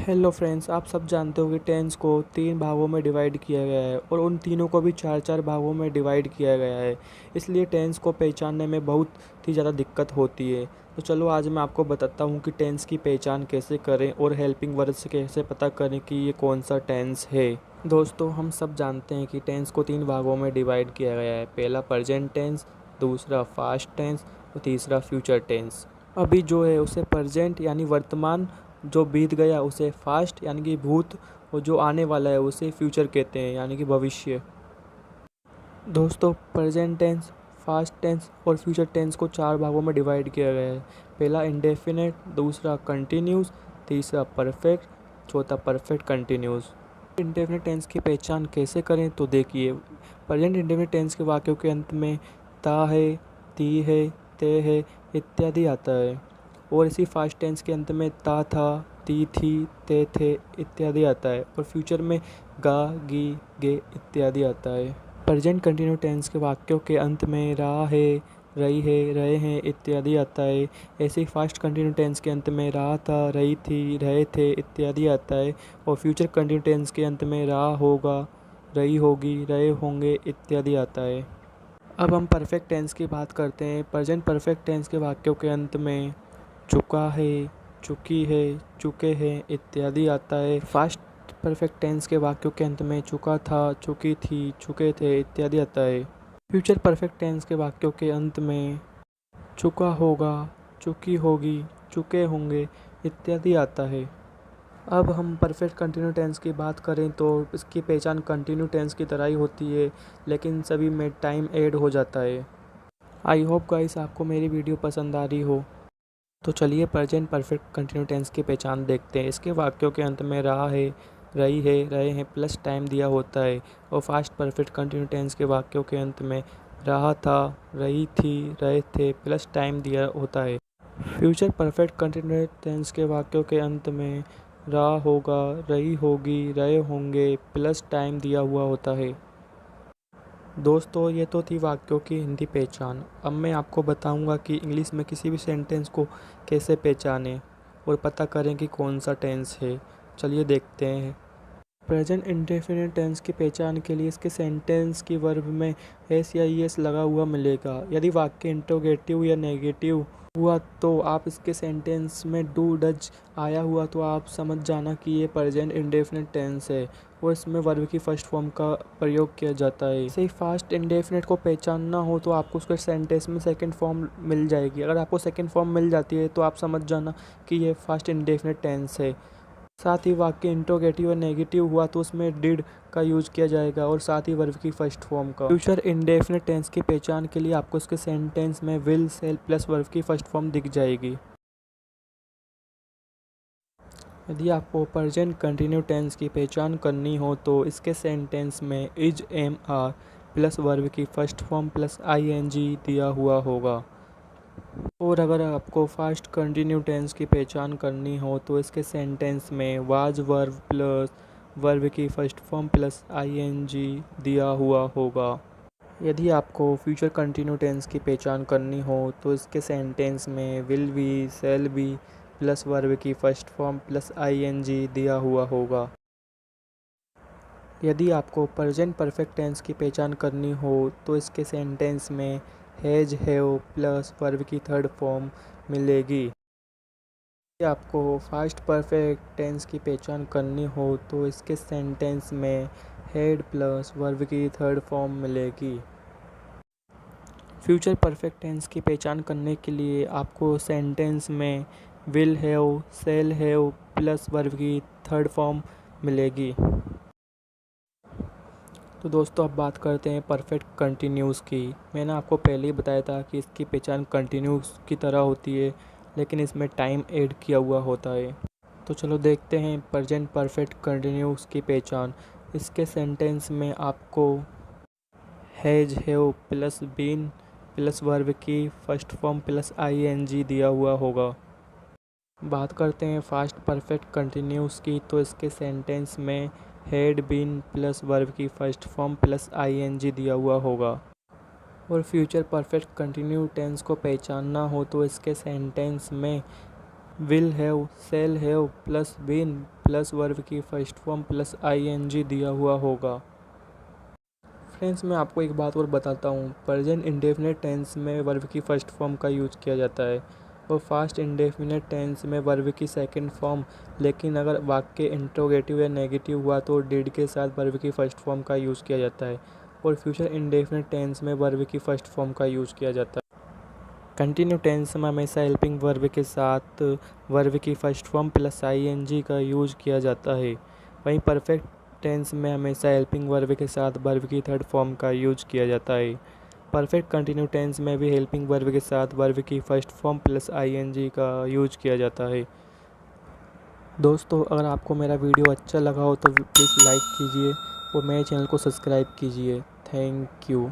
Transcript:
Hello friends, आप सब जानते हो कि टेंस को 3 भागों में डिवाइड किया गया है और उन तीनों को भी 4-4 भागों में डिवाइड किया गया है। इसलिए टेंस को पहचानने में बहुत ही ज़्यादा दिक्कत होती है। तो चलो आज मैं आपको बताता हूँ कि टेंस की पहचान कैसे करें और हेल्पिंग वर्ड से कैसे पता करें कि ये कौन सा टेंस है। दोस्तों, हम सब जानते हैं कि टेंस को 3 भागों में डिवाइड किया गया है। पहला प्रेजेंट टेंस, दूसरा पास्ट टेंस और तीसरा फ्यूचर टेंस। अभी जो है उसे प्रेजेंट यानी वर्तमान, जो बीत गया उसे फास्ट यानी कि भूत, और जो आने वाला है उसे फ्यूचर कहते हैं यानी कि भविष्य। दोस्तों, प्रेजेंट टेंस, फास्ट टेंस और फ्यूचर टेंस को 4 भागों में डिवाइड किया गया है। पहला इंडेफिनेट, दूसरा कंटिन्यूस, तीसरा परफेक्ट, चौथा परफेक्ट कंटिन्यूस। इंडेफिनेट टेंस की पहचान कैसे करें तो देखिए, प्रेजेंट इंडेफिनेट टेंस के वाक्यों के अंत में ता है, ती है, ते है इत्यादि आता है और इसी फास्ट टेंस के अंत में ता था, ती थी, ते थे इत्यादि आता है और फ्यूचर में गा, गी, गे इत्यादि आता है। प्रेजेंट कंटिन्यू टेंस के वाक्यों के अंत में रहा है, रही है, रहे हैं इत्यादि आता है। ऐसे ही फास्ट कंटिन्यू टेंस के अंत में रहा था, रही थी, रहे थे इत्यादि आता है और फ्यूचर कंटिन्यू टेंस के अंत में रहा होगा, रही होगी, रहे होंगे इत्यादि आता है। अब हम परफेक्ट टेंस की बात करते हैं। प्रेजेंट परफेक्ट टेंस के वाक्यों के अंत में चुका है, चुकी है, चुके हैं इत्यादि आता है। फास्ट परफेक्ट टेंस के वाक्यों के अंत में चुका था, चुकी थी, चुके थे इत्यादि आता है। फ्यूचर परफेक्ट टेंस के वाक्यों के अंत में चुका होगा, चुकी होगी, चुके होंगे इत्यादि आता है। अब हम परफेक्ट कंटिन्यू टेंस की बात करें तो इसकी पहचान कंटिन्यू टेंस की तरह ही होती है, लेकिन सभी में टाइम ऐड हो जाता है। आई होप गाइस आपको मेरी वीडियो पसंद आ रही हो। तो चलिए प्रेजेंट परफेक्ट कंटिन्यू टेंस की पहचान देखते हैं। इसके वाक्यों के अंत में रहा है, रही है, रहे हैं प्लस टाइम दिया होता है और फास्ट परफेक्ट कंटिन्यू टेंस के वाक्यों के अंत में रहा था, रही थी, रहे थे प्लस टाइम दिया होता है। फ्यूचर परफेक्ट कंटिन्यू टेंस के वाक्यों के अंत में रहा होगा, रही होगी, रहे होंगे प्लस टाइम दिया हुआ होता है। दोस्तों, ये तो थी वाक्यों की हिंदी पहचान। अब मैं आपको बताऊंगा कि इंग्लिश में किसी भी सेंटेंस को कैसे पहचानें और पता करें कि कौन सा टेंस है। चलिए देखते हैं। प्रेजेंट इंडेफिनिट टेंस की पहचान के लिए इसके सेंटेंस की वर्ब में एस या ई एस लगा हुआ मिलेगा। यदि वाक्य इंट्रोगेटिव या नेगेटिव हुआ तो आप इसके सेंटेंस में डू डज आया हुआ तो आप समझ जाना कि ये प्रेजेंट इंडेफिनिट टेंस है और इसमें वर्ब की फर्स्ट फॉर्म का प्रयोग किया जाता है। इसे फास्ट इंडेफिनिट को पहचानना हो तो आपको उसके सेंटेंस में सेकंड फॉर्म मिल जाएगी। अगर आपको सेकंड फॉर्म मिल जाती है तो आप समझ जाना कि ये फास्ट इंडेफिनिट टेंस है। साथ ही वाक्य इंट्रोगेटिव और नेगेटिव हुआ तो उसमें डिड का यूज किया जाएगा और साथ ही वर्ब की फर्स्ट फॉर्म का। फ्यूचर इंडेफिनिट टेंस की पहचान के लिए आपको इसके सेंटेंस में विल, सेल प्लस वर्ब की फर्स्ट फॉर्म दिख जाएगी। यदि आपको प्रेजेंट कंटिन्यू टेंस की पहचान करनी हो तो इसके सेंटेंस में is, am, are plus verb की first form plus I N G दिया हुआ होगा। और अगर आपको फास्ट कंटिन्यू टेंस की पहचान करनी हो तो इसके सेंटेंस में वाज वर्ब प्लस वर्ब की first form plus I N G दिया हुआ होगा। यदि आपको फ्यूचर कंटिन्यू टेंस की पहचान करनी हो तो इसके सेंटेंस में will be, shall be plus verb की first form plus I N G दिया हुआ होगा। यदि आपको प्रेजेंट परफेक्ट टेंस की पहचान करनी हो तो इसके सेंटेंस में हैज, हैव प्लस वर्ब की थर्ड फॉर्म मिलेगी। यदि आपको फास्ट परफेक्ट टेंस की पहचान करनी हो तो इसके सेंटेंस में हैड प्लस वर्ब की थर्ड फॉर्म मिलेगी। फ्यूचर परफेक्ट टेंस की पहचान करने के लिए आपको सेंटेंस में will have, shall have plus verb की थर्ड फॉर्म मिलेगी। तो दोस्तों, अब बात करते हैं परफेक्ट कंटिन्यूस की। मैंने आपको पहले ही बताया था कि इसकी पहचान कंटिन्यूस की तरह होती है, लेकिन इसमें टाइम ऐड किया हुआ होता है। तो चलो देखते हैं प्रेजेंट परफेक्ट कंटिन्यूस की पहचान। इसके सेंटेंस में आपको has, have plus been plus verb की first form plus I N G दिया हुआ होगा। बात करते हैं फास्ट परफेक्ट कंटिन्यूस की, तो इसके सेंटेंस में हैड बीन प्लस वर्ब की first form plus I N G दिया हुआ होगा। और फ्यूचर परफेक्ट कंटिन्यू टेंस को पहचानना हो तो इसके सेंटेंस में will have, shall have plus been plus verb की फर्स्ट फॉर्म प्लस आईएनजी दिया हुआ होगा। फ्रेंड्स, मैं आपको एक बात और बताता हूँ। प्रेजेंट इंडेफिनिट टेंस में वर्ब की फर्स्ट फॉर्म का यूज किया जाता है और फास्ट इंडेफिनिट टेंस में वर्ब की सेकंड फॉर्म। लेकिन अगर वाक्य इंट्रोगेटिव या नेगेटिव हुआ तो डिड के साथ वर्ब की फर्स्ट फॉर्म का यूज़ किया जाता है और फ्यूचर इंडेफिनिट टेंस में वर्ब की फर्स्ट फॉर्म का यूज़ किया जाता है। कंटिन्यू टेंस में हमेशा हेल्पिंग वर्ब के साथ वर्ब की फर्स्ट फॉर्म प्लस आईएनजी का यूज़ किया जाता है। वहीं परफेक्ट टेंस में हमेशा हेल्पिंग वर्ब के साथ वर्ब की थर्ड फॉर्म का यूज किया जाता है। परफेक्ट कंटिन्यू टेंस में भी हेल्पिंग वर्ब के साथ वर्ब की फर्स्ट फॉर्म प्लस आईएनजी का यूज किया जाता है। दोस्तों, अगर आपको मेरा वीडियो अच्छा लगा हो तो प्लीज़ लाइक कीजिए और मेरे चैनल को सब्सक्राइब कीजिए। Thank you.